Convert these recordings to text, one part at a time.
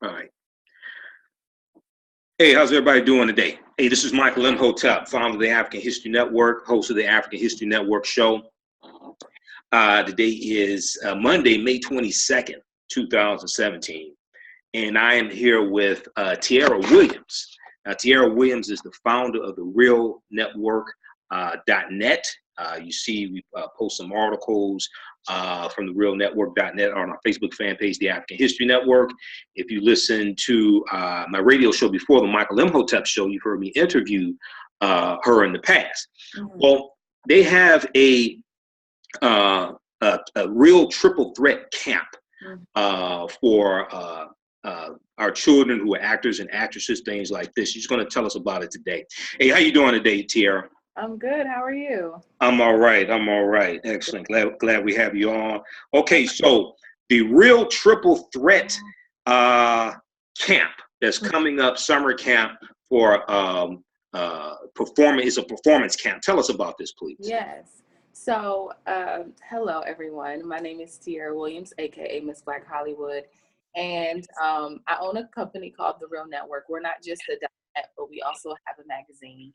All right. Hey, how's everybody doing today? Hey, this is Michael Imhotep, founder of the African History Network, host of the African History Network show. Today is Monday, May 22nd, 2017. And I am here with Tiara Williams. Tiara Williams is the founder of the realnetwork.net. You see, we post some articles from the realnetwork.net on our Facebook fan page, the African History Network. If you listen to my radio show before, the Michael Imhotep show, you've heard me interview her in the past. Mm-hmm. Well, they have a real triple threat camp for our children who are actors and actresses, things like this. She's going to tell us about it today. Hey, how you doing today, Tiara? I'm good. How are you? I'm all right. I'm all right. Excellent. Glad we have you on. Okay, so the real triple threat camp that's coming up, summer camp for performance, is a performance camp. Tell us about this, please. Yes. So, hello everyone. My name is Tiara Williams, aka MsBlackHollywood, and I own a company called The Real Network. We're not just a .net, but we also have a magazine.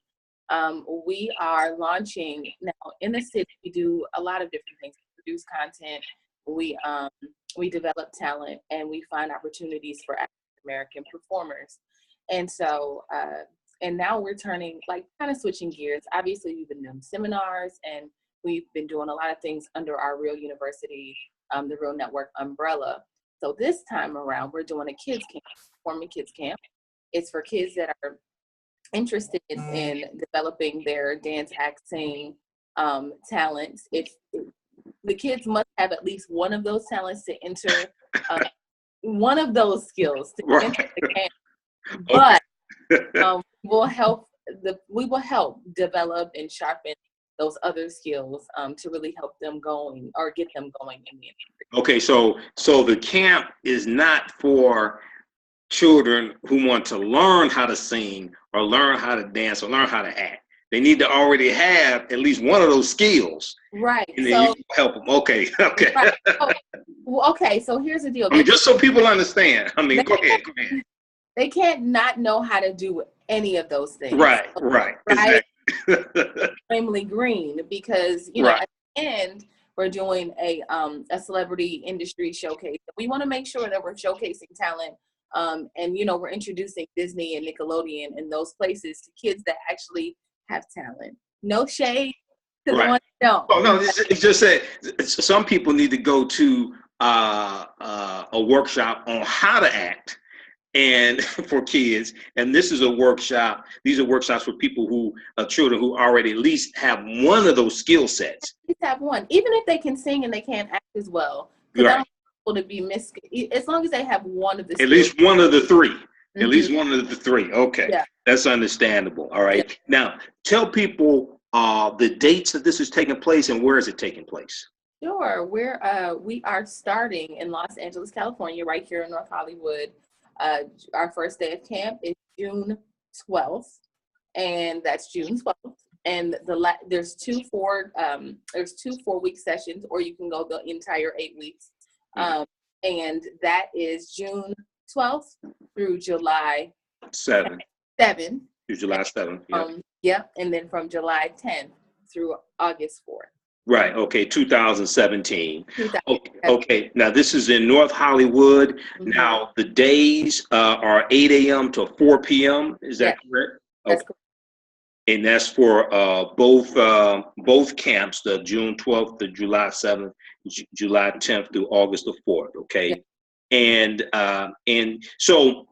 We are launching now in the city. We do a lot of different things. We produce content, we develop talent, and we find opportunities for African American performers. And so, and now we're turning, like, kind of switching gears. Obviously, we've been doing seminars, and we've been doing a lot of things under our Real University, the Real Network umbrella. So this time around, we're doing a kids camp, performing kids camp. It's for kids that are interested in developing their dance, act, sing talents. The kids must have at least one of those talents to enter, one of those skills to enter the camp. But we will help develop and sharpen those other skills to really help them going or get them going in the industry. Okay, so the camp is not for children who want to learn how to sing or learn how to dance or learn how to act. They need to already have at least one of those skills. Right. And then you help them. Okay. Right. Okay, so here's the deal. I mean, just so people understand. I mean, go ahead. They can't not know how to do any of those things. Right. Exactly. Extremely green, because at the end we're doing a celebrity industry showcase. We want to make sure that we're showcasing talent, and we're introducing Disney and Nickelodeon and those places to kids that actually have talent. No shade to the ones that don't. Oh no, it's just that some people need to go to a workshop on how to act, and for kids, and this is a workshop. These are workshops for people who children who already at least have one of those skill sets. At least have one, even if they can sing and they can't act as well. Right. I don't want to be as long as they have one of the skills. At least one of the three. Mm-hmm. At least one of the three. Okay, that's understandable. All right. Yeah. Now, tell people the dates that this is taking place and where is it taking place. Sure. We are starting in Los Angeles, California, right here in North Hollywood. Our first day of camp is June 12th, and that's June 12th. And there's two 4-week sessions, or you can go the entire 8 weeks. And that is June 12th through July 7th. Through July 7th. And then from July 10th through August 4th. Right. Okay. 2017. Okay. Now this is in North Hollywood. Mm-hmm. Now the days are 8 a.m. to 4 p.m. Is that correct? That's correct. And that's for both camps, the June 12th to July 7th, July 10th through August the 4th. Okay. Yeah. And so,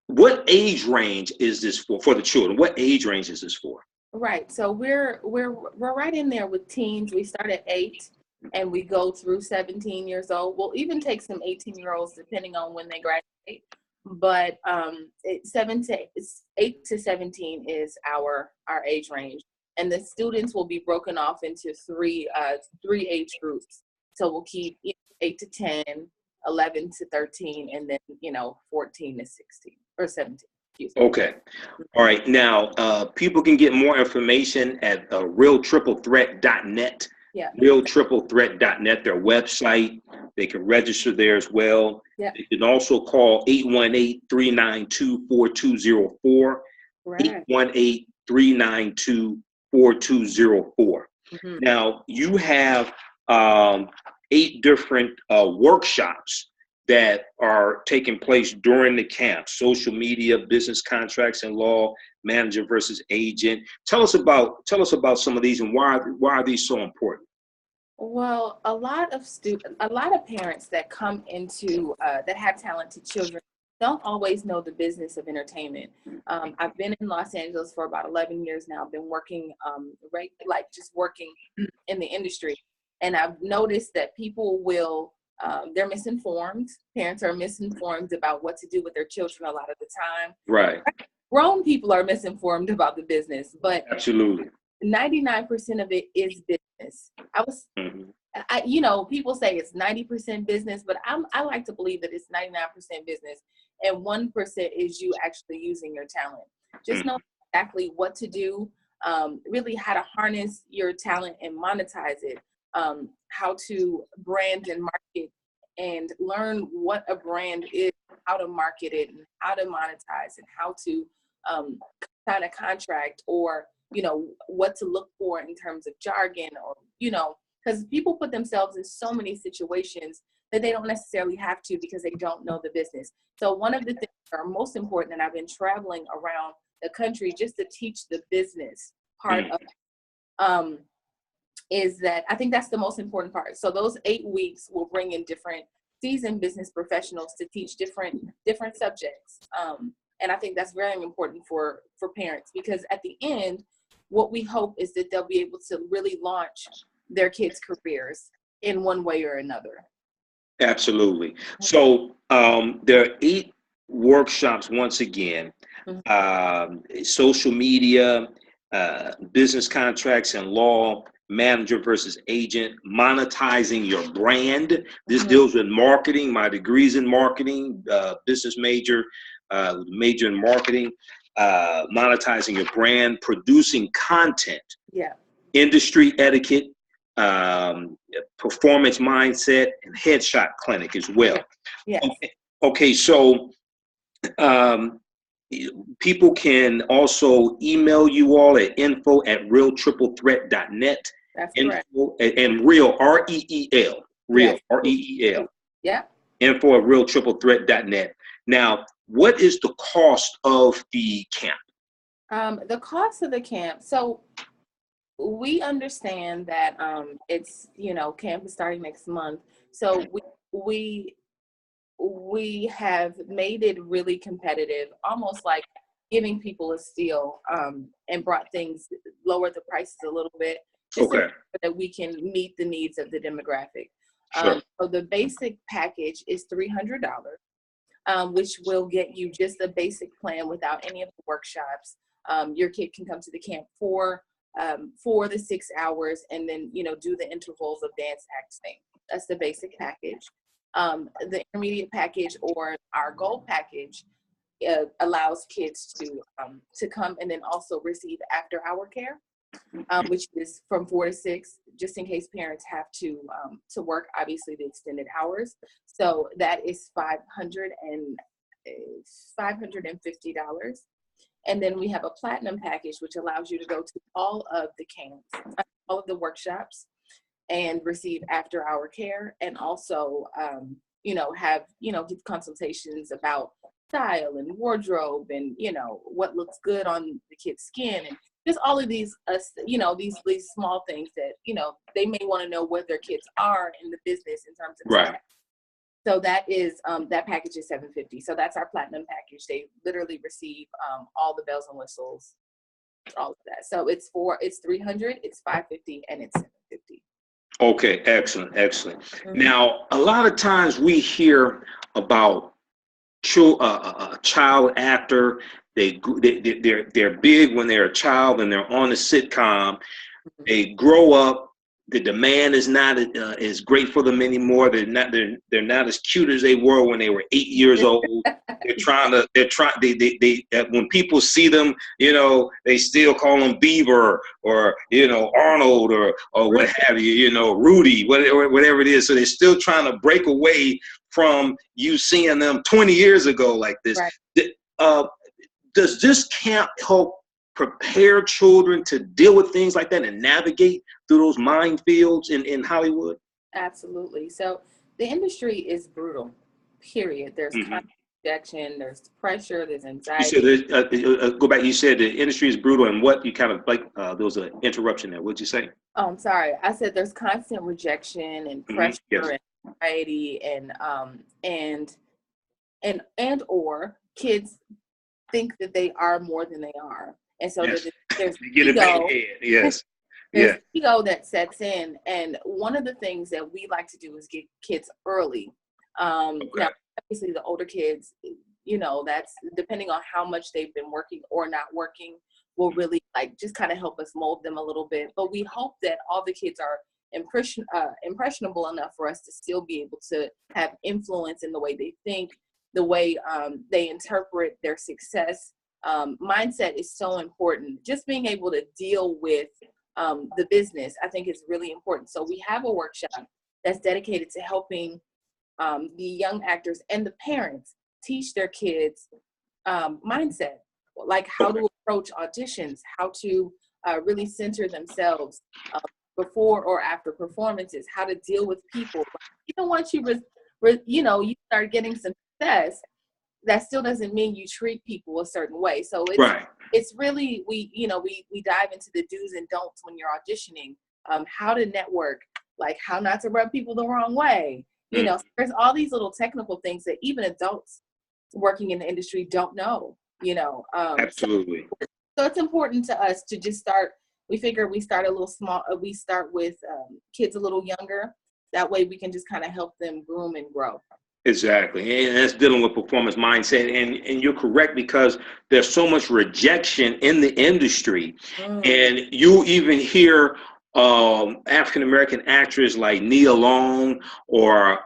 what age range is this for the children? What age range is this for? Right. So we're right in there with teens. We start at 8 and we go through 17 years old. We'll even take some 18-year-olds depending on when they graduate. But 8 to 17 is our age range. And the students will be broken off into three age groups. So we'll keep 8 to 10, 11 to 13, and then 14 to 16 or 17. Okay. All right. Now, people can get more information at realtriplethreat.net. Yeah. realtriplethreat.net, their website. They can register there as well. Yeah. They can also call 818-392-4204. Right. 818-392-4204. Now, you have 8 different workshops that are taking place during the camp: social media, business contracts and law, manager versus agent. Tell us about some of these, and why are these so important? Well, a lot of parents that come into that have talented children don't always know the business of entertainment. I've been in Los Angeles for about 11 years now. I've been working just working in the industry, and I've noticed that people will they're misinformed. Parents are misinformed about what to do with their children a lot of the time. Right. Grown people are misinformed about the business, but Absolutely. 99% of it is business. People say it's 90% business, but I like to believe that it's 99% business and 1% is you actually using your talent. Just know exactly what to do, really how to harness your talent and monetize it, how to brand and market, and learn what a brand is, how to market it, and how to monetize, and how to sign a contract, or what to look for in terms of jargon, or because people put themselves in so many situations that they don't necessarily have to because they don't know the business. So one of the things that are most important, and I've been traveling around the country just to teach the business part of is that I think that's the most important part. So those 8 weeks will bring in different seasoned business professionals to teach different subjects. And I think that's very important for parents, because at the end, what we hope is that they'll be able to really launch their kids' careers in one way or another. Absolutely. So there are 8 workshops, once again: social media, business contracts and law, manager versus agent, monetizing your brand. This deals with marketing. My degree's in marketing, business major, major in marketing, monetizing your brand, producing content, industry etiquette, performance mindset, and headshot clinic as well. Yes. Okay, so people can also email you all at info@realtriplethreat.net. That's correct. And real, REEL, real, Yes. REEL. Yeah. info@realtriplethreat.net. Now, what is the cost of the camp? The cost of the camp. So we understand that it's camp is starting next month. So we have made it really competitive, almost like giving people a steal, and lowered the prices a little bit, just so that we can meet the needs of the demographic. Sure. So the basic package is $300, which will get you just a basic plan without any of the workshops. Your kid can come to the camp for the 6 hours, and then do the intervals of dance acting. That's the basic package. The intermediate package, or our gold package, allows kids to come and then also receive after-hour care, which is from 4 to 6, just in case parents have to work, obviously, the extended hours. So that is $550. And then we have a platinum package, which allows you to go to all of the camps, all of the workshops, and receive after-hour care, and also give consultations about style and wardrobe, and what looks good on the kid's skin, and just all of these these small things that they may want to know what their kids are in the business in terms of right. So that is that package is $750. So that's our platinum package. They literally receive all the bells and whistles, all of that. So it's $300, it's $550, and it's $750. Okay, excellent. Now, a lot of times we hear about a child actor. They're big when they're a child and they're on a sitcom. They grow up, the demand is not as great for them anymore. They're not as cute as they were when they were 8 years old. When people see them, they still call them Beaver or, Arnold or what have you, Rudy, whatever it is. So they're still trying to break away from you seeing them 20 years ago like this. Right. Does this camp help prepare children to deal with things like that and navigate through those minefields in Hollywood? Absolutely. So the industry is brutal, period. There's rejection, there's pressure, there's anxiety. You said, go back, you said the industry is brutal, and what you kind of there was an interruption there. What'd you say? Oh, I'm sorry. I said there's constant rejection and pressure and anxiety and or kids think that they are more than they are. And so there's ego. Yes. There's ego that sets in. And one of the things that we like to do is get kids early. Now, obviously, the older kids, that's depending on how much they've been working or not working, will really just kind of help us mold them a little bit. But we hope that all the kids are impressionable enough for us to still be able to have influence in the way they think, the way they interpret their success. Mindset is so important. Just being able to deal with the business, I think, is really important. So we have a workshop that's dedicated to helping the young actors and the parents teach their kids mindset, like how to approach auditions, how to really center themselves before or after performances, how to deal with people. Even once you start getting some success, that still doesn't mean you treat people a certain way. So it's really, we dive into the do's and don'ts when you're auditioning, how to network, like how not to rub people the wrong way. There's all these little technical things that even adults working in the industry don't know, Absolutely. So it's important to us to just start. We figure we start a little small. We start with kids a little younger. That way we can just kind of help them groom and grow. Exactly. And that's dealing with performance mindset. And you're correct, because there's so much rejection in the industry. And you even hear African-American actors like Nia Long, or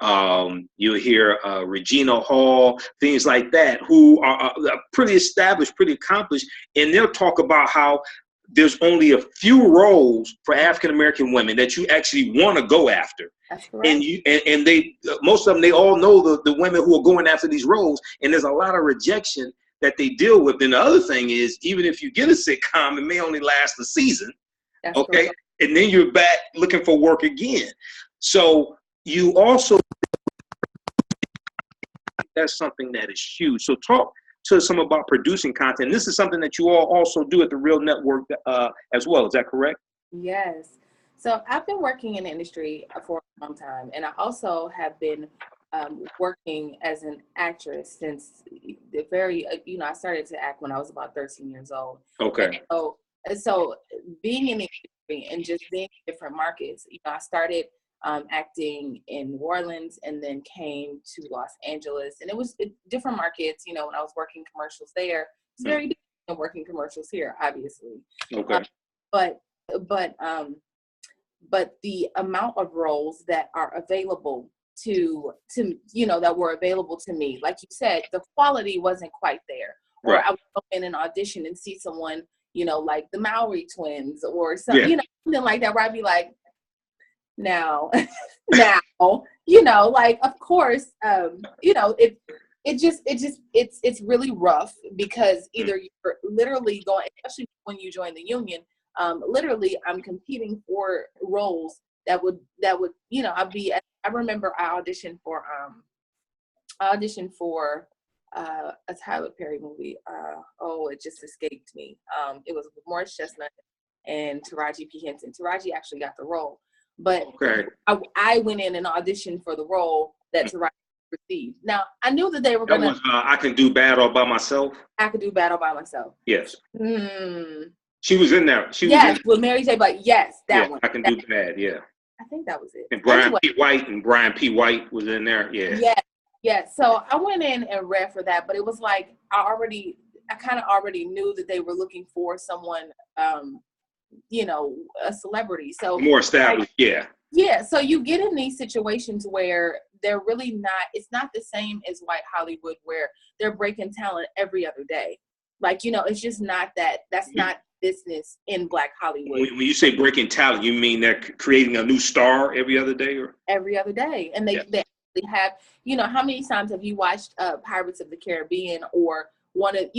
you hear Regina Hall, things like that, who are pretty established, pretty accomplished. And they'll talk about how there's only a few roles for African-American women that you actually want to go after. That's correct. And they, most of them, they all know the women who are going after these roles, and there's a lot of rejection that they deal with. And the other thing is, even if you get a sitcom, it may only last a season. That's okay, correct. And then you're back looking for work again. So you also, that's something that is huge. So talk to some about producing content. This is something that you all also do at the Real Network as well. Is that correct? Yes. So I've been working in the industry for a long time, and I also have been working as an actress since the very, I started to act when I was about 13 years old. Okay. And so being in the industry and just being in different markets, I started acting in New Orleans and then came to Los Angeles, and it was different markets. When I was working commercials there, it's very different than working commercials here, obviously. Okay. But the amount of roles that are available to that were available to me, like you said, the quality wasn't quite there. Or I would go in an audition and see someone, like the Maori twins or something, something like that, where I'd be like, now, like, of course, it's really rough, because either you're literally going, especially when you join the union, literally I'm competing for roles that would I remember I auditioned for a Tyler Perry movie. It just escaped me. It was with Morris Chestnut and Taraji P. Henson. Taraji actually got the role, but I went in and auditioned for the role that Taraji received. Now, I knew that they were going to. I Can Do Bad All By Myself. I Could Do Bad All By Myself. Yes. She was in there. With Mary J. Blige. Yes, that one. I Can Do Bad. Yeah. I think that was it. And Brian P. White was in there. Yeah. Yeah. So I went in and read for that, but it was like I kind of already knew that they were looking for someone a celebrity. So more established. Yeah. Yeah, so you get in these situations where they're really not, it's not the same as white Hollywood where they're breaking talent every other day. Like, it's just not that's not business in Black Hollywood. When you say breaking talent, you mean they're creating a new star every other day? Or? Every other day. And they have, how many times have you watched Pirates of the Caribbean or one of,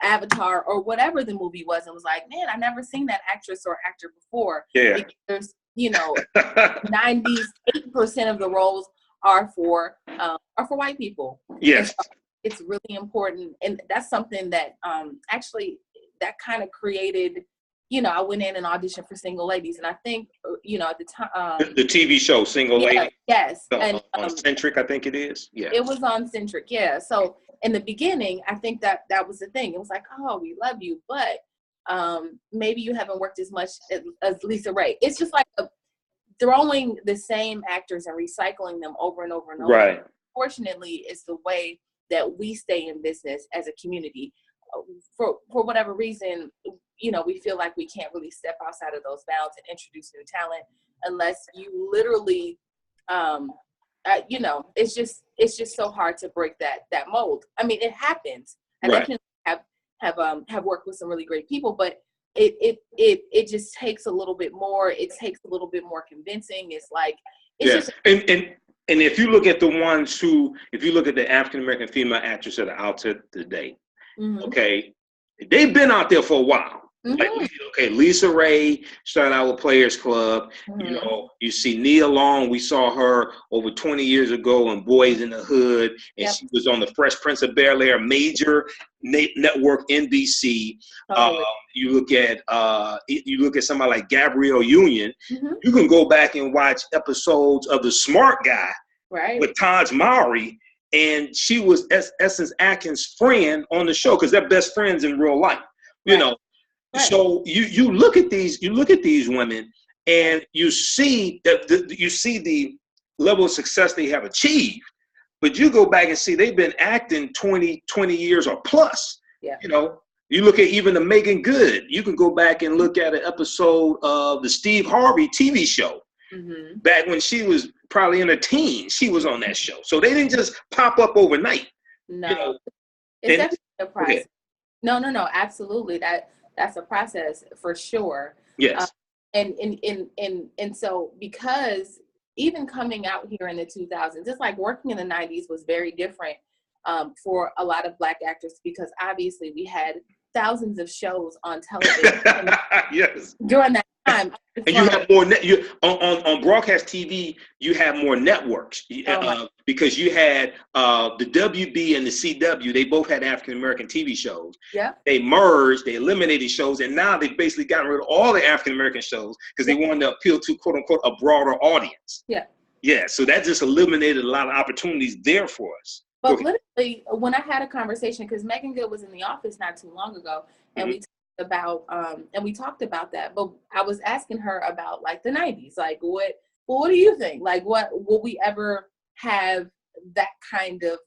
Avatar or whatever the movie was and was like, man, I never seen that actress or actor before. Yeah. Because 98% of the roles are for white people. Yes. So it's really important. And that's something that actually that kind of created, I went in and auditioned for Single Ladies. And I think, at the time. The TV show, Single Lady? Yes. And on Centric, I think it is. Yeah. It was on Centric, yeah. So in the beginning, I think that was the thing. It was like, oh, we love you, but maybe you haven't worked as much as Lisa Ray. It's just like throwing the same actors and recycling them over and over and over. Right. Fortunately, it's the way that we stay in business as a community. For whatever reason, we feel like we can't really step outside of those bounds and introduce new talent unless you literally, it's just so hard to break that mold. I mean, it happens. I definitely have worked with some really great people, but it just takes a little bit more. It takes a little bit more convincing. It's like, just. And if you look at if you look at the African American female actresses that are out today, okay, they've been out there for a while. Like, Lisa Ray started out with Players Club. You see Nia Long. We saw her over 20 years ago in Boys in the Hood, and she was on the Fresh Prince of Bel-Air, major network NBC. You look at somebody like Gabrielle Union. You can go back and watch episodes of The Smart Guy with Taj Mowry, and she was Essence Atkins' friend on the show because they're best friends in real life. So you look at these women and you see that you see the level of success they have achieved, but you go back and see they've been acting 20 years or plus. You look at even the Megan Good. You can go back and look at an episode of the Steve Harvey TV show. Back when she was probably in her teens, she was on that show. So they didn't just pop up overnight. No, it's definitely a process. No, absolutely. That's a process for sure. Yes. And so because even coming out here in the 2000s, it's like working in the 90s was very different for a lot of Black actors because obviously we had thousands of shows on television. Yes. During that time. And you have more on broadcast TV. You have more networks because you had the WB and the CW. They both had African American TV shows. Yeah. They merged. They eliminated shows, and now they've basically gotten rid of all the African American shows because they wanted to appeal to quote unquote a broader audience. Yeah. Yeah. So that just eliminated a lot of opportunities there for us. But literally, when I had a conversation, because Megan Good was in the office not too long ago, and we talked about that. But I was asking her about like the 90s, like what do you think? Like, what will we ever have that kind of?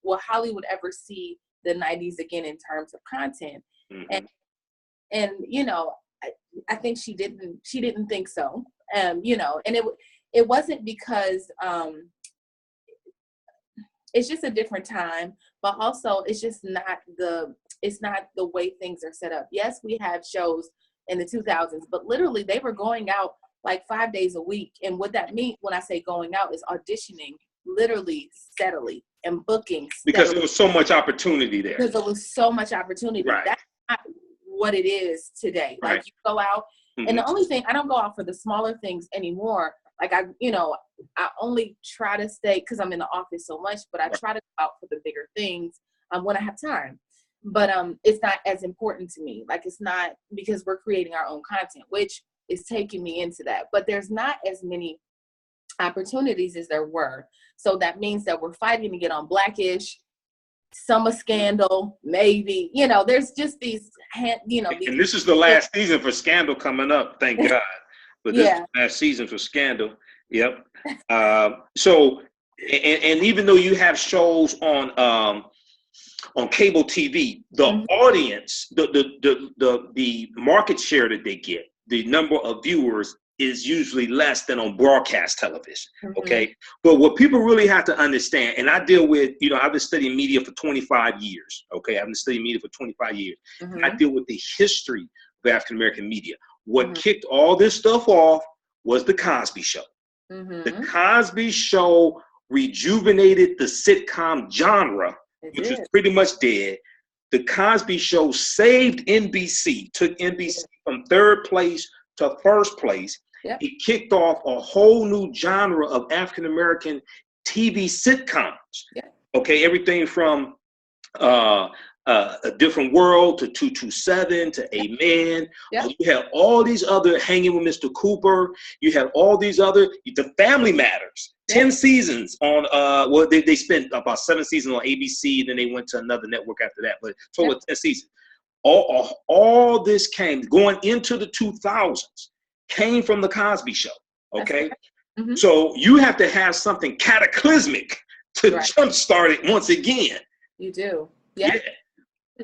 Will Hollywood ever see the 90s again in terms of content? And I think she didn't think so. And it wasn't because it's just a different time, but also it's just not the way things are set up. Yes, we have shows in the 2000s, but literally they were going out like 5 days a week. And what that means when I say going out is auditioning literally steadily and booking steadily. Because there was so much opportunity there. Because there was so much opportunity. Right. That's not what it is today. Like you go out and the only thing, I don't go out for the smaller things anymore. Like I only try to stay because I'm in the office so much, but I try to go out for the bigger things when I have time. But it's not as important to me. Like it's not because we're creating our own content, which is taking me into that. But there's not as many opportunities as there were. So that means that we're fighting to get on Blackish, Summer Scandal, maybe. There's just these. And this is the last season for Scandal coming up. Thank God. But this is the last season for Scandal. Yep. So, and even though you have shows on cable TV, the audience, the market share that they get, the number of viewers is usually less than on broadcast television, Mm-hmm. okay? But what people really have to understand, and I deal with, you know, I've been studying media for 25 years, okay? I've been studying media for 25 years. Mm-hmm. I deal with the history of African-American media. What Mm-hmm. kicked all this stuff off was the Cosby Show. Mm-hmm. The Cosby Show rejuvenated the sitcom genre, which was pretty much dead. The Cosby Show saved NBC, took NBC from third place to first place. Yep. It kicked off a whole new genre of African-American TV sitcoms. Yep. Okay, everything from A Different World to 227 to Amen. Yep. You had all these other, Hanging with Mr. Cooper. You had all these other, The Family Matters. 10 seasons on, well, they spent about 7 seasons on ABC, then they went to another network after that, but total of 10 seasons. All this came, going into the 2000s, came from the Cosby Show, okay? Mm-hmm. So you have to have something cataclysmic to jumpstart it once again. You do. Yeah.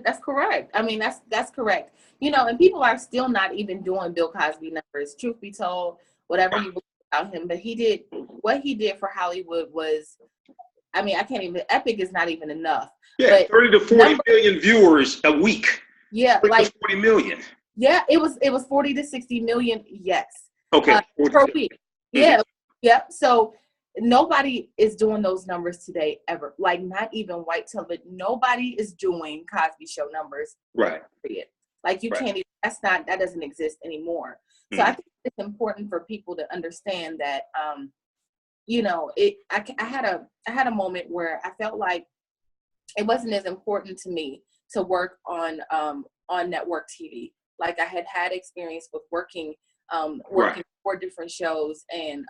That's correct. I mean, that's correct. You know, and people are still not even doing Bill Cosby numbers, truth be told, whatever you believe about him. But what he did for Hollywood was, I mean, I can't even, epic is not even enough. Yeah, but 30 to 40 million viewers a week. Yeah, 30 like to 40 million. Yeah, it was 40 to 60 million, yes. Okay. Per week. Mm-hmm. Yeah, yep. So nobody is doing those numbers today ever. Like not even white television. Nobody is doing Cosby Show numbers. Right. Period. Like you can't even, that doesn't exist anymore. So I think it's important for people to understand that you know, I had a moment where I felt like it wasn't as important to me to work on network TV. Like I had experience with working for different shows and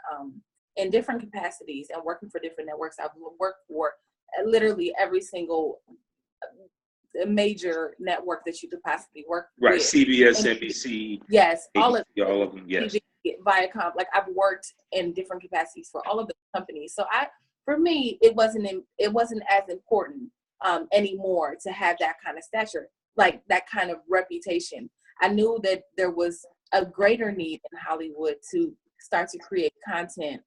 in different capacities and working for different networks. I've worked for literally every single major network that you could possibly work with. CBS, NBC. Yes, ABC, all of them. Yes. TV, Viacom. Like I've worked in different capacities for all of the companies. So for me, it wasn't as important anymore to have that kind of stature, like that kind of reputation. I knew that there was a greater need in Hollywood to start to create content.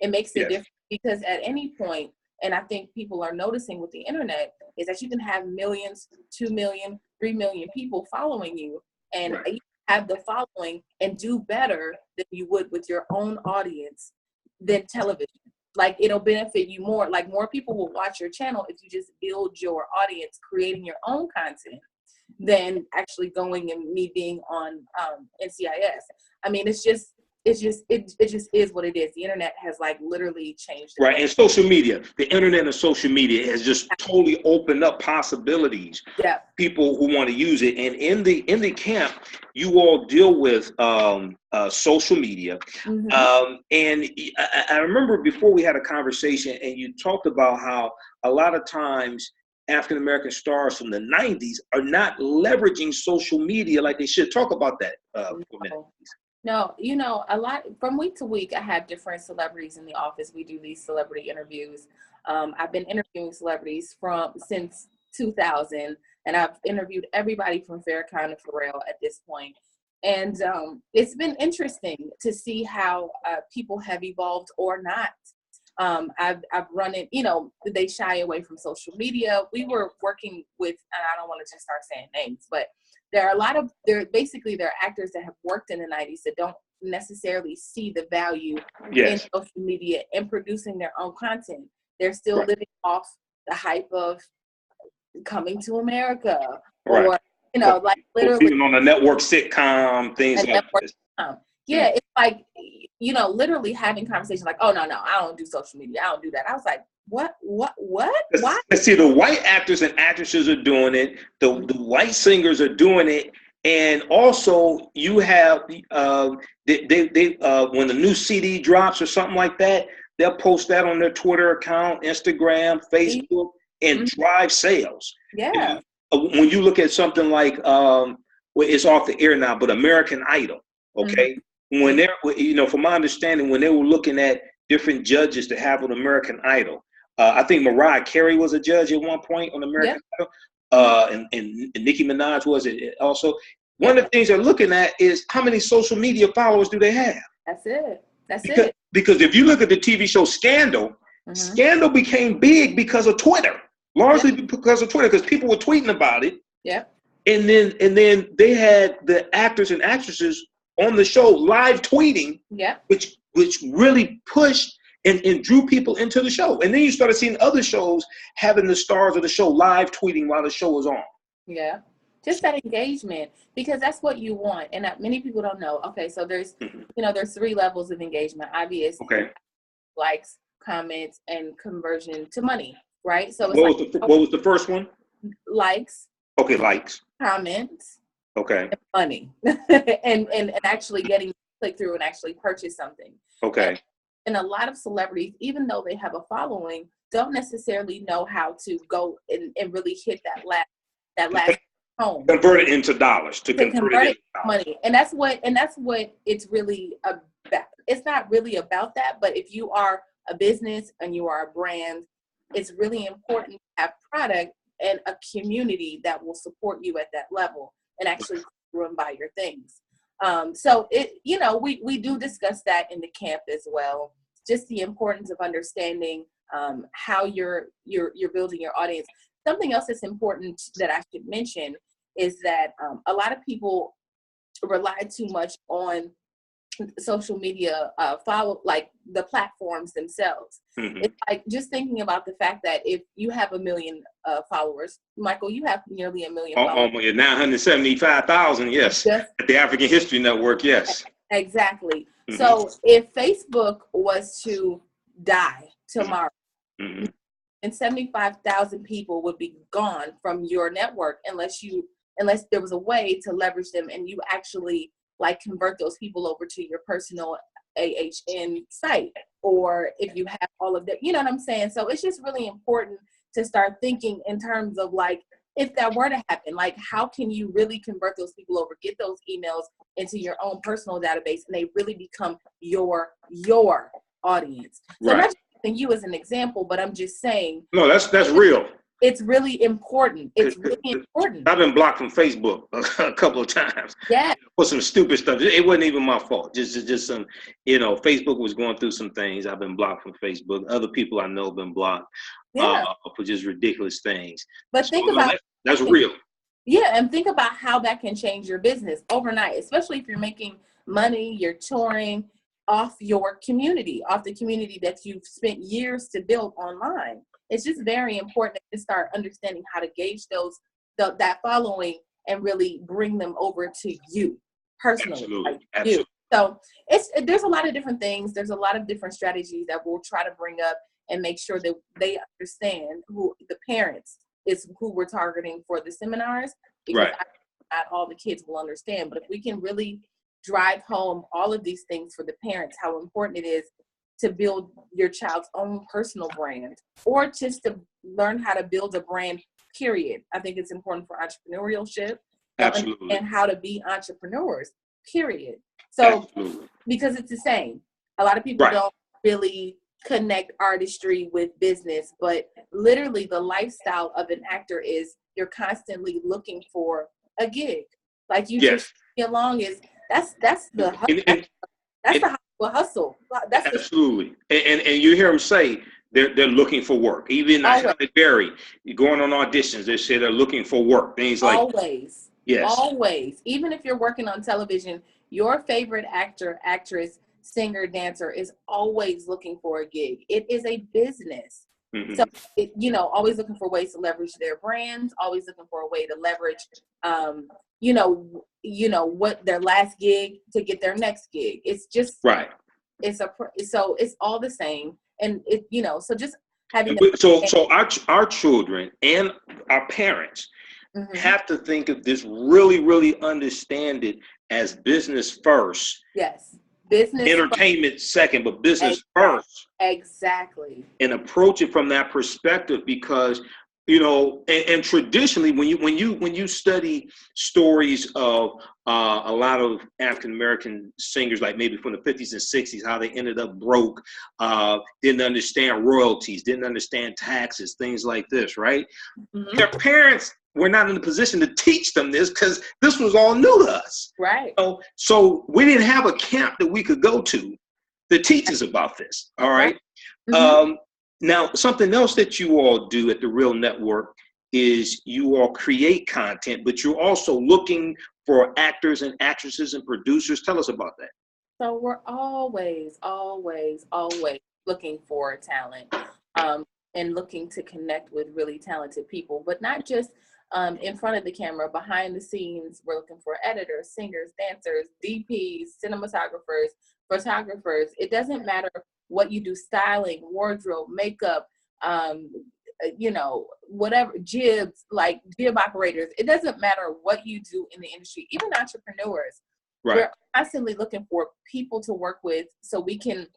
It makes a difference because at any point, and I think people are noticing with the internet, is that you can have millions, 2 million, 3 million people following you, and you have the following and do better than you would with your own audience than television. Like it'll benefit you more. Like more people will watch your channel if you just build your audience, creating your own content, than actually going and me being on NCIS. I mean, it just is what it is. The internet has like literally changed. Right, and social media, the internet and social media has just totally opened up possibilities. Yeah, people who want to use it, and in the camp, you all deal with social media. Mm-hmm. And I remember before we had a conversation, and you talked about how a lot of times African-American stars from the 90s are not leveraging social media like they should. Talk about that for a minute, please. No, you know, a lot from week to week, I have different celebrities in the office. We do these celebrity interviews. I've been interviewing celebrities since 2000, and I've interviewed everybody from Farrakhan to Pharrell at this point. And it's been interesting to see how people have evolved or not. I've run it, you know, they shy away from social media. We were working with, and I don't want to just start saying names, but there are there are actors that have worked in the 90s that don't necessarily see the value in social media and producing their own content. They're still living off the hype of Coming to America or, you know, like literally even on a network sitcom, things like this. Yeah, it's like, you know, literally having conversations like, oh, no, I don't do social media. I don't do that. I was like, what? Why? Let's see, the white actors and actresses are doing it. The white singers are doing it. And also you have, when the new CD drops or something like that, they'll post that on their Twitter account, Instagram, Facebook, and drive sales. Yeah. When you look at something like, it's off the air now, but American Idol, okay? When they're, you know, from my understanding, when they were looking at different judges to have on American Idol, I think Mariah Carey was a judge at one point on American Idol, and Nicki Minaj was it also. One of the things they're looking at is how many social media followers do they have? That's it. Because if you look at the TV show Scandal, Scandal became big because of Twitter, largely because of Twitter, because people were tweeting about it. Yeah. And then they had the actors and actresses on the show live tweeting, which really pushed and drew people into the show. And then you started seeing other shows having the stars of the show live tweeting while the show was on. Yeah. Just that engagement, because that's what you want. And many people don't know. Okay, so there's, there's 3 levels of engagement. Obviously, likes, comments, and conversion to money, right? So it's what was the first one? Likes. Okay, likes. Comments. Okay. And money. and actually getting click through and actually purchase something. Okay. And a lot of celebrities, even though they have a following, don't necessarily know how to go and really hit that last home. Convert it into dollars. To convert it into money. And that's what it's really about. It's not really about that, but if you are a business and you are a brand, it's really important to have product and a community that will support you at that level and actually run by your things. So we do discuss that in the camp as well. Just the importance of understanding how you're building your audience. Something else that's important that I should mention is that a lot of people rely too much on social media, follow like the platforms themselves. It's like just thinking about the fact that if you have 1 million followers, Michael, you have nearly 1 million followers. 975,000, yes. At the African History Network, yes. Exactly. So if Facebook was to die tomorrow, and 75,000 people would be gone from your network unless there was a way to leverage them and you actually like convert those people over to your personal AHN site, or if you have all of that, you know what I'm saying? So it's just really important to start thinking in terms of like, if that were to happen, like how can you really convert those people over, get those emails into your own personal database and they really become your audience. So not just using you as an example, but I'm just saying. No, that's real. It's really important. It's really important. I've been blocked from Facebook a couple of times. Yeah. For some stupid stuff. It wasn't even my fault. Just some, Facebook was going through some things. I've been blocked from Facebook. Other people I know have been blocked for just ridiculous things. But think about that's real. Yeah, and think about how that can change your business overnight, especially if you're making money, you're touring off your community, off the community that you've spent years to build online. It's just very important to start understanding how to gauge that following and really bring them over to you personally. Absolutely. You. So there's a lot of different things. There's a lot of different strategies that we'll try to bring up and make sure that they understand who the parents is who we're targeting for the seminars. Because not all the kids will understand, but if we can really drive home all of these things for the parents, how important it is to build your child's own personal brand, or just to learn how to build a brand, period. I think it's important for entrepreneurship and how to be entrepreneurs, period. So, because it's the same. A lot of people don't really connect artistry with business, but literally the lifestyle of an actor is you're constantly looking for a gig. Like you just get along is that's the hustle. That's the hustle. That's absolutely. And you hear them say they're looking for work. Even how they vary. You're going on auditions, they say they're looking for work. Things like always. Yes. Always. Even if you're working on television, your favorite actor, actress, singer, dancer is always looking for a gig. It is a business. So, always looking for ways to leverage their brands, always looking for a way to leverage, what their last gig to get their next gig. It's just so it's all the same, and so just having. So our children and our parents have to think of this, really understand it as business first. Yes. Business entertainment first. Second, but business first. Exactly. And approach it from that perspective, because and traditionally when you study stories of a lot of African American singers, like maybe from the 50s and 60s, how they ended up broke, didn't understand royalties, didn't understand taxes, things like this, right? Their parents we're not in a position to teach them this because this was all new to us. Right. So we didn't have a camp that we could go to that teaches about this. All right. Mm-hmm. Now, something else that you all do at the Real Network is you all create content, but you're also looking for actors and actresses and producers. Tell us about that. So we're always looking for talent, and looking to connect with really talented people, but not just in front of the camera, behind the scenes. We're looking for editors, singers, dancers, DPs, cinematographers, photographers. It doesn't matter what you do, styling, wardrobe, makeup, whatever, jibs, like jib operators. It doesn't matter what you do in the industry, even entrepreneurs. Right. We're constantly looking for people to work with so we can,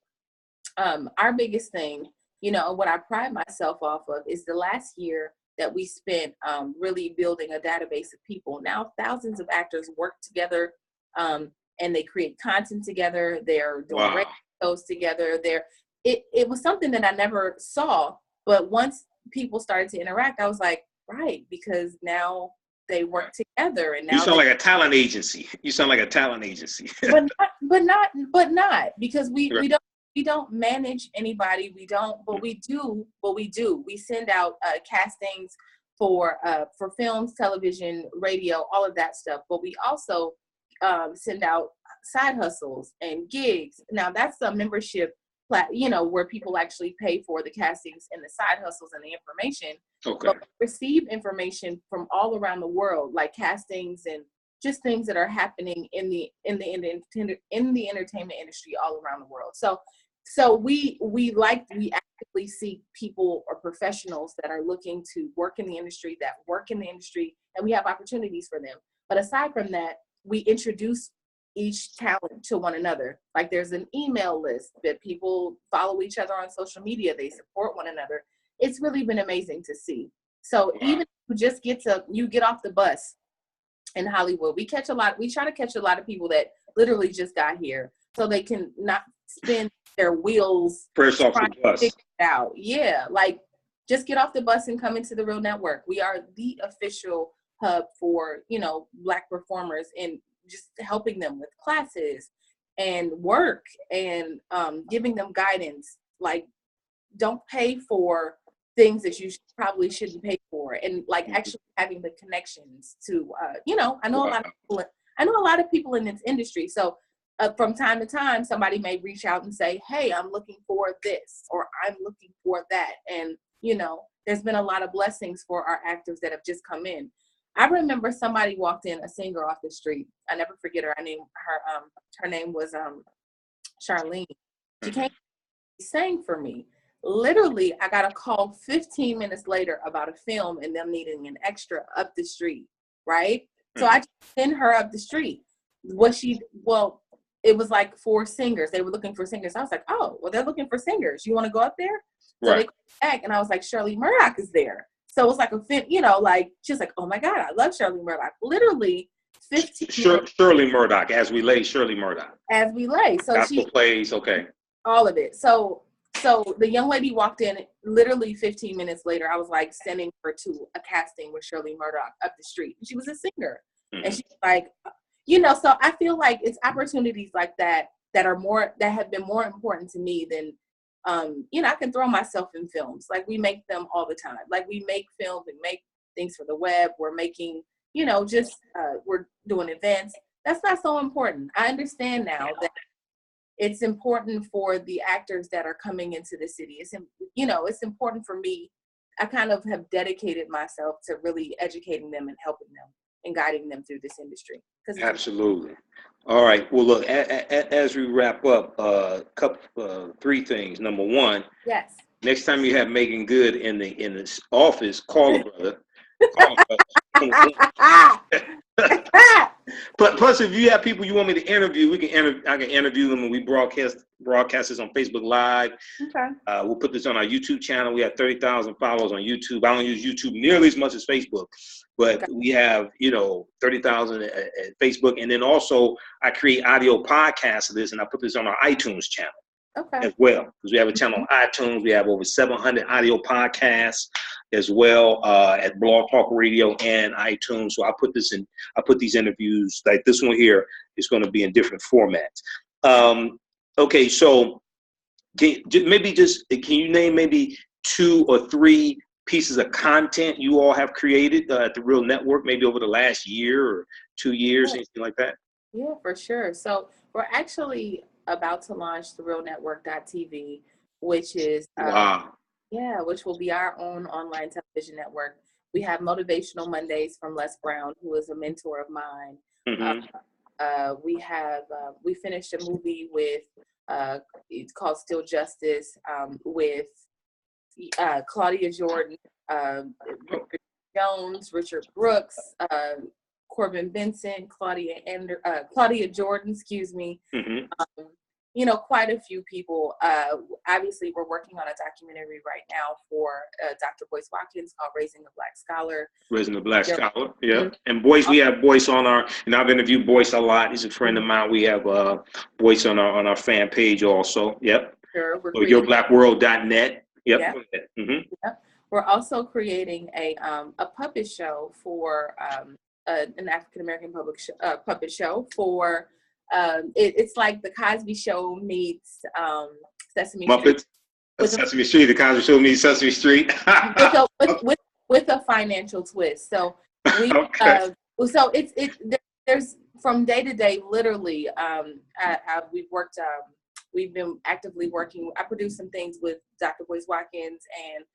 our biggest thing, what I pride myself off of is the last year that we spent really building a database of people. Now thousands of actors work together, and they create content together. They're doing radio shows together. It was something that I never saw, but once people started to interact, I was like, right, because now they work together. And now you sound like a talent agency. but not because we don't manage anybody. But we do what we do. We send out castings for films, television, radio, all of that stuff. But we also send out side hustles and gigs. Now that's a membership, where people actually pay for the castings and the side hustles and the information. Okay. But we receive information from all around the world, like castings and just things that are happening in the entertainment industry all around the world. So we actively seek people or professionals that are looking to work in the industry, and we have opportunities for them. But aside from that, we introduce each talent to one another. Like there's an email list that people follow each other on social media. They support one another. It's really been amazing to see. So even if you get off the bus in Hollywood, we try to catch a lot of people that literally just got here so they can not spin their wheels fresh off the bus. Figure it out. Yeah, like just get off the bus and come into the Real Network. We are the official hub for, Black performers, and just helping them with classes and work and giving them guidance. Like, don't pay for things that you probably shouldn't pay for, and like actually having the connections to, I know a lot of people in this industry. So from time to time, somebody may reach out and say, hey, I'm looking for this, or I'm looking for that. And, there's been a lot of blessings for our actors that have just come in. I remember somebody walked in, a singer off the street. I never forget her. Her name was Charlene. She came, sang for me. Literally, I got a call 15 minutes later about a film and them needing an extra up the street, right? So I just sent her up the street. It was like 4 singers. They were looking for singers. I was like, oh, well, they're looking for singers. You want to go up there? So they called back, and I was like, Shirley Murdoch is there. So it was like she was like, oh my God, I love Shirley Murdoch. Literally 15 Shirley Murdoch, As We Lay, Shirley Murdoch. As We Lay. So gospel plays, okay. All of it. So the young lady walked in, literally 15 minutes later, I was like sending her to a casting with Shirley Murdoch up the street. She was a singer. Mm-hmm. And she's like, so I feel like it's opportunities like that that have been more important to me than, I can throw myself in films. Like we make them all the time. Like we make films and make things for the web. We're making, we're doing events. That's not so important. I understand now that it's important for the actors that are coming into the city. It's important for me. I kind of have dedicated myself to really educating them and helping them and guiding them through this industry. Absolutely. All right. Well, look, as we wrap up, three things. Number one, yes. Next time you have Megan Good in the office, call her, brother. Plus, if you have people you want me to interview, I can interview them, and we broadcast this on Facebook Live. Okay. We'll put this on our YouTube channel. We have 30,000 followers on YouTube. I don't use YouTube nearly as much as Facebook, but we have 30,000 at Facebook, and then also I create audio podcasts of this, and I put this on our iTunes channel. Okay. As well, because we have a channel on iTunes. We have over 700 audio podcasts. as well at Blog Talk Radio and iTunes. So I put these interviews, like this one here is going to be in different formats. Okay, so can you name maybe 2 or 3 pieces of content you all have created at the Real Network, maybe over the last year or 2 years, anything like that? Yeah, for sure. So we're actually about to launch the realnetwork.tv, which is Wow. which will be our own online television network. We have Motivational Mondays from Les Brown, who is a mentor of mine. We finished a movie with it's called Still Justice with Claudia Jordan, Richard Jones, Richard Brooks, Corbin Benson, Claudia Jordan, excuse me. Quite a few people. Obviously, we're working on a documentary right now for Dr. Boyce Watkins called Raising a Black Scholar. Raising a Black Scholar, yeah. And Boyce, we have Boyce on I've interviewed Boyce a lot. He's a friend of mine. We have Boyce on our fan page also. Yep. Sure. Or yourblackworld.net. Yep. Yep. We're also creating a puppet show for an African American puppet show for it's like the Cosby Show meets Sesame Muppets. Street. Sesame Street. The Cosby Show meets Sesame Street. with a financial twist. So we there's from day to day, literally. We've been actively working. I produced some things with Dr. Boyce Watkins and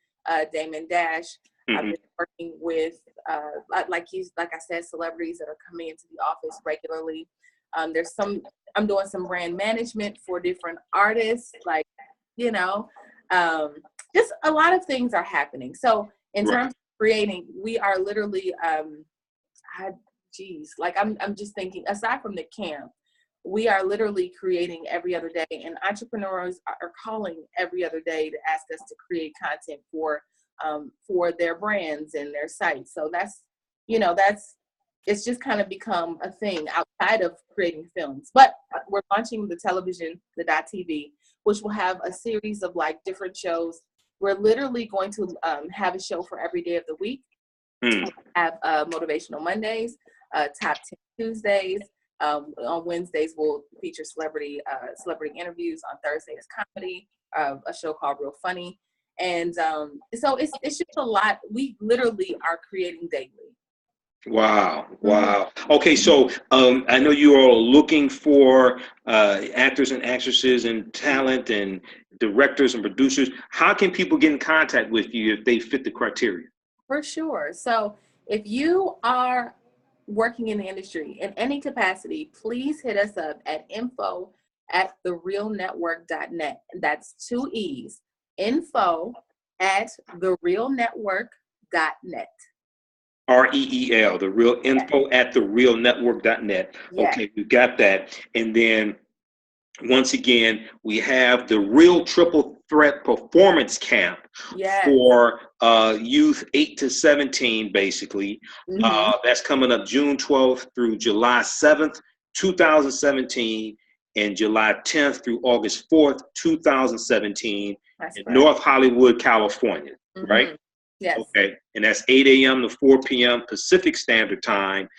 Damon Dash. I've been working with, like I said, celebrities that are coming into the office regularly. I'm doing some brand management for different artists, just a lot of things are happening. So in terms of creating, we are literally, I'm just thinking, aside from the camp, we are literally creating every other day, and entrepreneurs are calling every other day to ask us to create content for their brands and their sites. So it's just kind of become a thing outside of creating films. But we're launching the television, the .tv, which will have a series of different shows. We're literally going to have a show for every day of the week. We'll have Motivational Mondays, Top 10 Tuesdays. On Wednesdays, we'll feature celebrity interviews. On Thursdays, comedy, a show called Real Funny. And so it's just a lot. We literally are creating daily. Wow. Okay, so I know you all are looking for actors and actresses and talent and directors and producers. How can people get in contact with you if they fit the criteria? For sure. So if you are working in the industry in any capacity, please hit us up at info@therealnetwork.net. That's 2 E's. info@therealnetwork.net. REEL, the real info@therealnetwork.net. Yes. Okay, we got that. And then once again, we have the Real Triple Threat Performance Camp for youth 8 to 17, basically. That's coming up June 12th through July 7th, 2017, and July 10th through August 4th, 2017, in North Hollywood, California, right? Yes. Okay, and that's 8 a.m. to 4 p.m. Pacific Standard Time.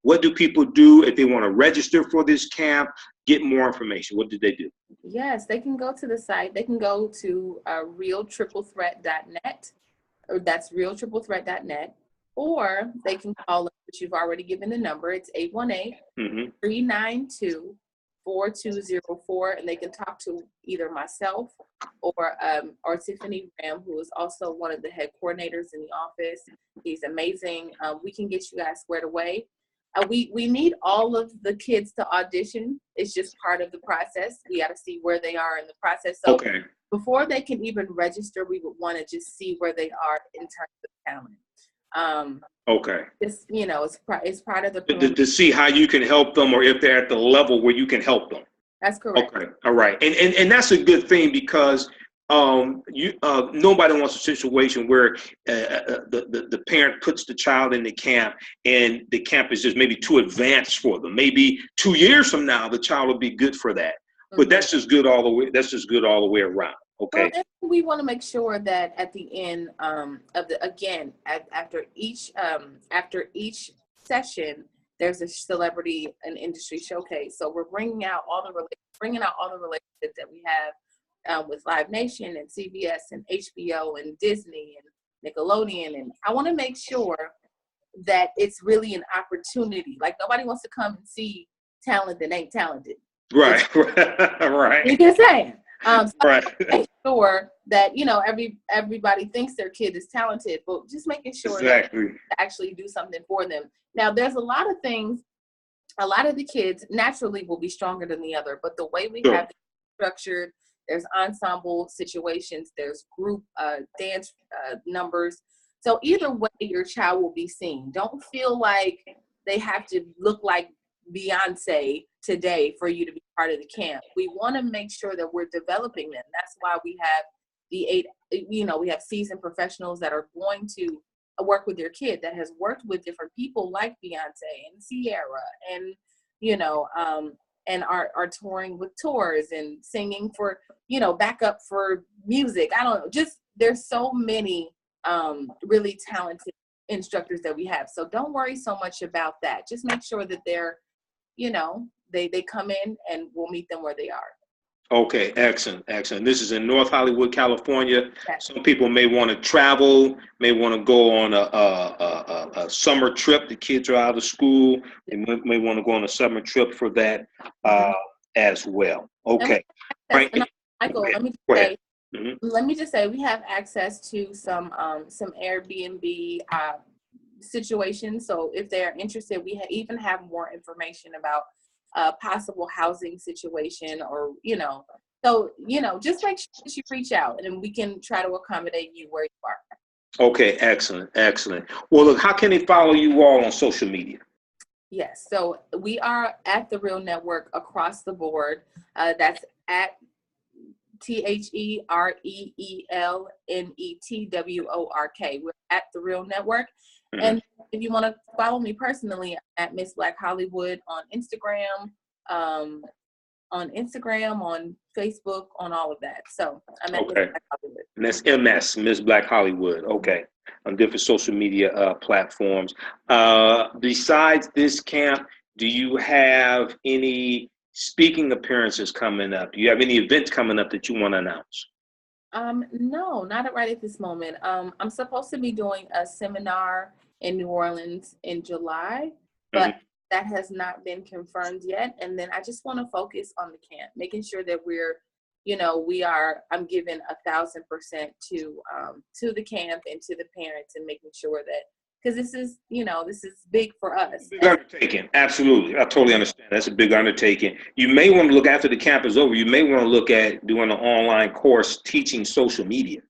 What do people do if they want to register for this camp, get more information? What do they do? Yes, they can go to the site. They can go to realtriplethreat.net, or that's realtriplethreat.net, or they can call us, which you've already given the number. It's 818-392-4204, and they can talk to either myself or Tiffany Ram, who is also one of the head coordinators in the office. He's amazing. We can get you guys squared away. We need all of the kids to audition. It's just part of the process. We got to see where they are in the process. So before they can even register, we would want to just see where they are in terms of talent. It's, it's part of the to see how you can help them, or if they're at the level where you can help them. That's correct. Okay, all right, and that's a good thing, because nobody wants a situation where the parent puts the child in the camp and the camp is just maybe too advanced for them. Maybe 2 years from now, the child will be good for that. But that's just good all the way. That's just good all the way around. Okay. Well, and we want to make sure that at the end of the again after each session, there's a celebrity and industry showcase. So we're bringing out all the relationships that we have with Live Nation and CBS and HBO and Disney and Nickelodeon, and I want to make sure that it's really an opportunity. Like nobody wants to come and see talent that ain't talented. Right. Right. You just saying. So Right. make sure that everybody thinks their kid is talented, but just making sure Exactly. that they actually do something for them. Now, there's a lot of things. A lot of the kids naturally will be stronger than the other, but the way we Sure. have it structured, there's ensemble situations, there's group dance numbers. So either way, your child will be seen. Don't feel like they have to look like Beyonce today for you to be part of the camp. We want to make sure that we're developing them. That's why we have we have seasoned professionals that are going to work with your kid, that has worked with different people like Beyonce and Tiara and, and are touring with tours and singing for, backup for music. I don't know, just there's so many really talented instructors that we have. So don't worry so much about that. Just make sure that they're, they come in and we'll meet them where they are. Okay, excellent, excellent. This is in North Hollywood, California. Yes. Some people may want to travel, may want to go on a summer trip. The kids are out of school. They may want to go on a summer trip for that as well. Okay. Right. And Michael, let me just say we have access to some Airbnb situations. So if they're interested, we even have more information about possible housing situation, or just make sure that you reach out and we can try to accommodate you where you are. Okay, excellent, excellent. Well, look, how can they follow you all on social media? Yes, so we are at The Real Network across the board. That's at TheReelNetwork. We're at The Real Network. Mm-hmm. And if you want to follow me personally, at MsBlackHollywood on Instagram, on Facebook, on all of that. So I'm at MsBlackHollywood. And that's MsBlackHollywood. Okay. On different social media platforms. Besides this camp, do you have any speaking appearances coming up? Do you have any events coming up that you want to announce? No, not right at this moment. I'm supposed to be doing a seminar in New Orleans in July, but that has not been confirmed yet. And then I just want to focus on the camp, making sure that I'm giving 1,000% to the camp and to the parents, and making sure that, because this is big for us. Big undertaking. Absolutely. I totally understand. That's a big undertaking. You may want to look, after the camp is over, you may want to look at doing an online course teaching social media.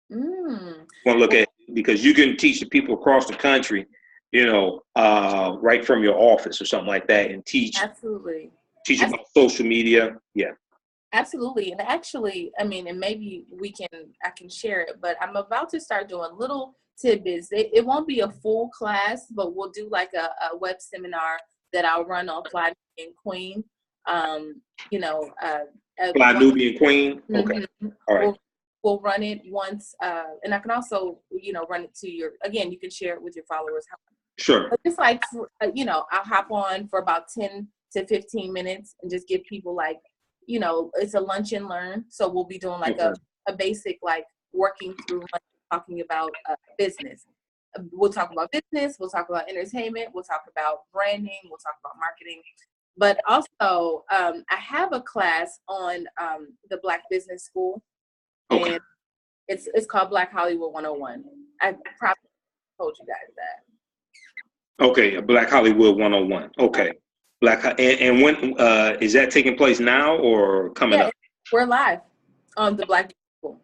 Want to look at, because you can teach the people across the country, right from your office or something like that, and teach. Absolutely. Teach about social media. Yeah. Absolutely. And actually, and maybe I can share it, but I'm about to start doing little tidbits. It won't be a full class, but we'll do like a web seminar that I'll run on Fly Nubian Queen. Fly Nubian Queen. Okay. Mm-hmm. All right. We'll run it once, and I can also, run it to you can share it with your followers. Sure. But just like, I'll hop on for about 10 to 15 minutes and just give people it's a lunch and learn. So we'll be doing like a basic, working through talking about business. We'll talk about business. We'll talk about entertainment. We'll talk about branding. We'll talk about marketing. But also, I have a class on the Black Business School, and it's called Black Hollywood 101. I probably told you guys that. Okay, Black Hollywood 101. Okay. And when is that taking place now or coming up? We're live on the Black Business School.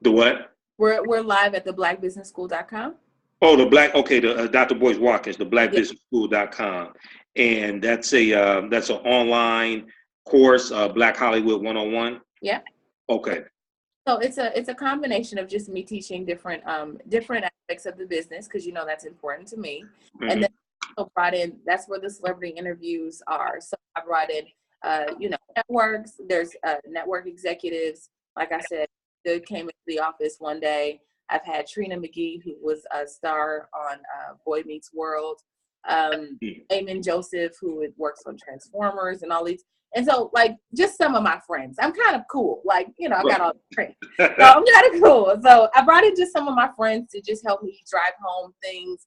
The what? We're live at the blackbusinessschool.com. Oh, the Dr. Boyce Watkins, the blackbusinessschool.com. And that's an online course, Black Hollywood 101. Yeah. Okay. So it's a combination of just me teaching different aspects of the business, because that's important to me. Mm-hmm. And then I brought in, that's where the celebrity interviews are. So I brought in networks. There's network executives, like I said, Good came into the office one day. I've had Trina McGee, who was a star on Boy Meets World. Eamon Joseph, who works on Transformers and all these. And so, like, just some of my friends. I'm kind of cool. Like, you know, I got all the friends. So I'm kind of cool. So I brought in just some of my friends to just help me drive home things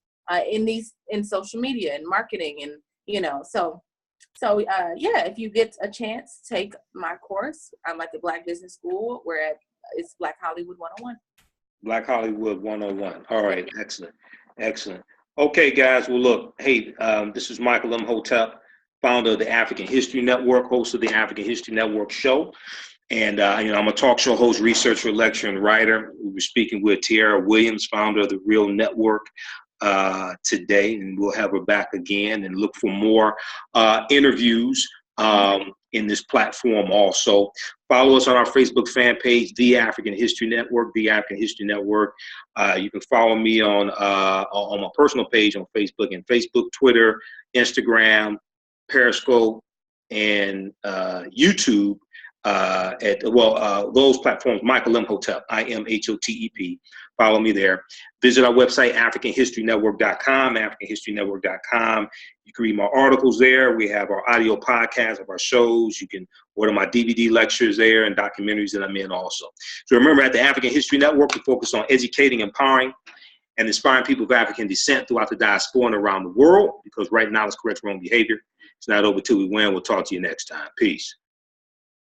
in social media and marketing. And, you know, so yeah, if you get a chance, take my course. I'm at the Black Business School. It's Black Hollywood 101. Black Hollywood 101. All right, excellent, excellent. Okay, guys. Well, look, hey, this is Michael Imhotep, founder of the African History Network, host of the African History Network show. And, you know, I'm a talk show host, researcher, lecturer, and writer. We were speaking with Tiara Williams, founder of the Real Network, today, and we'll have her back again and look for more interviews in this platform also. Follow us on our Facebook fan page, The African History Network, The African History Network. You can follow me on my personal page on Facebook, Twitter, Instagram, Periscope, and YouTube. Those platforms, Michael Imhotep, IMHOTEP. Follow me there. Visit our website, AfricanHistoryNetwork.com, AfricanHistoryNetwork.com. You can read my articles there. We have our audio podcast of our shows. You can order my DVD lectures there and documentaries that I'm in also. So remember, at the African History Network, we focus on educating, empowering, and inspiring people of African descent throughout the diaspora and around the world, because right now it's correct wrong behavior. It's not over till we win. We'll talk to you next time. Peace.